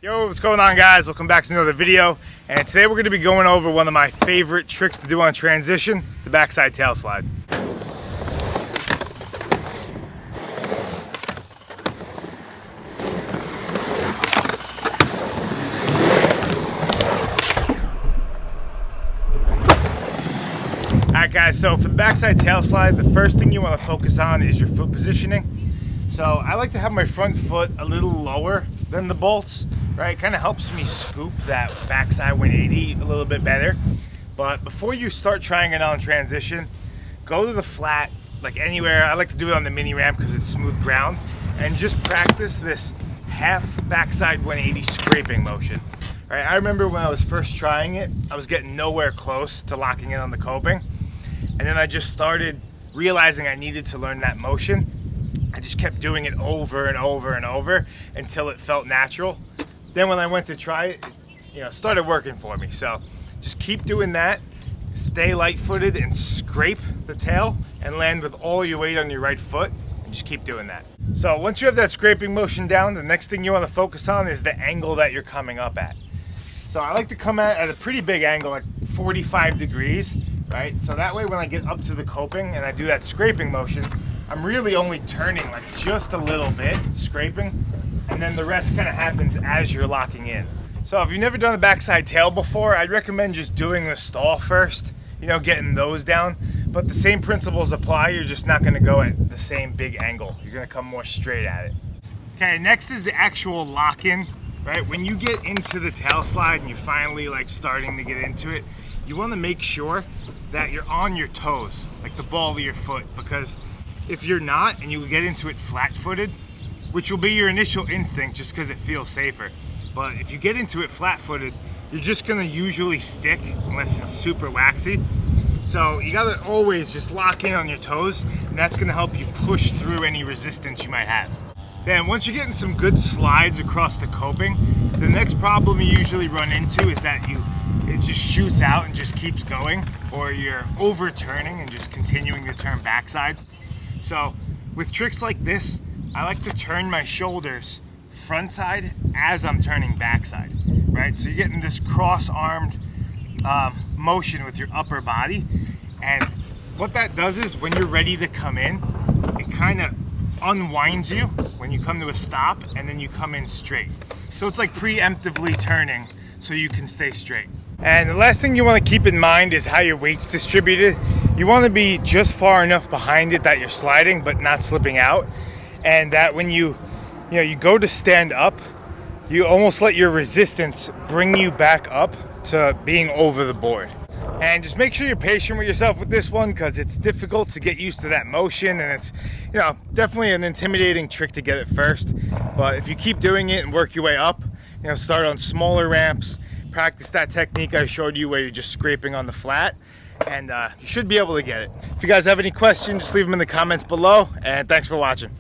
Yo, what's going on, guys? Welcome back to another video. And today we're going to be going over one of my favorite tricks to do on transition, the backside tail slide. Alright guys, so for the backside tail slide, the first thing you want to focus on is your foot positioning. So I like to have my front foot a little lower than the bolts, right? Kind of helps me scoop that backside 180 a little bit better. But before you start trying it on transition, go to the flat, like anywhere. I like to do it on the mini ramp because it's smooth ground, and just practice this half backside 180 scraping motion. All right, I remember when I was first trying it, I was getting nowhere close to locking in on the coping. And then I just started realizing I needed to learn that motion. I just kept doing it over and over and over until it felt natural. Then when I went to try it, it started working for me. So just keep doing that. Stay light-footed and scrape the tail and land with all your weight on your right foot, and just keep doing that. So once you have that scraping motion down, the next thing you want to focus on is the angle that you're coming up at. So I like to come at a pretty big angle, like 45 degrees, right? So that way when I get up to the coping and I do that scraping motion, I'm really only turning like just a little bit, scraping, and then the rest kind of happens as you're locking in. So if you've never done a backside tail before, I'd recommend just doing the stall first, getting those down. But the same principles apply, you're just not gonna go at the same big angle. You're gonna come more straight at it. Okay, next is the actual lock-in, right? When you get into the tail slide and you're finally like starting to get into it, you wanna make sure that you're on your toes, like the ball of your foot, because if you're not and you get into it flat-footed, which will be your initial instinct just because it feels safer, but if you get into it flat-footed, you're just gonna usually stick unless it's super waxy. So you gotta always just lock in on your toes, and that's gonna help you push through any resistance you might have. Then once you're getting some good slides across the coping, the next problem you usually run into is that it just shoots out and just keeps going, or you're overturning and just continuing to turn backside. So with tricks like this, I like to turn my shoulders front side as I'm turning backside, right? So you're getting this cross-armed motion with your upper body. And what that does is when you're ready to come in, it kind of unwinds you when you come to a stop, and then you come in straight. So it's like preemptively turning so you can stay straight. And the last thing you want to keep in mind is how your weight's distributed. You want to be just far enough behind it that you're sliding but not slipping out, and that when you go to stand up, you almost let your resistance bring you back up to being over the board. And just make sure you're patient with yourself with this one, because it's difficult to get used to that motion, and it's definitely an intimidating trick to get at first. But if you keep doing it and work your way up, start on smaller ramps, practice that technique I showed you where you're just scraping on the flat, and you should be able to get it. If you guys have any questions, just leave them in the comments below, and thanks for watching.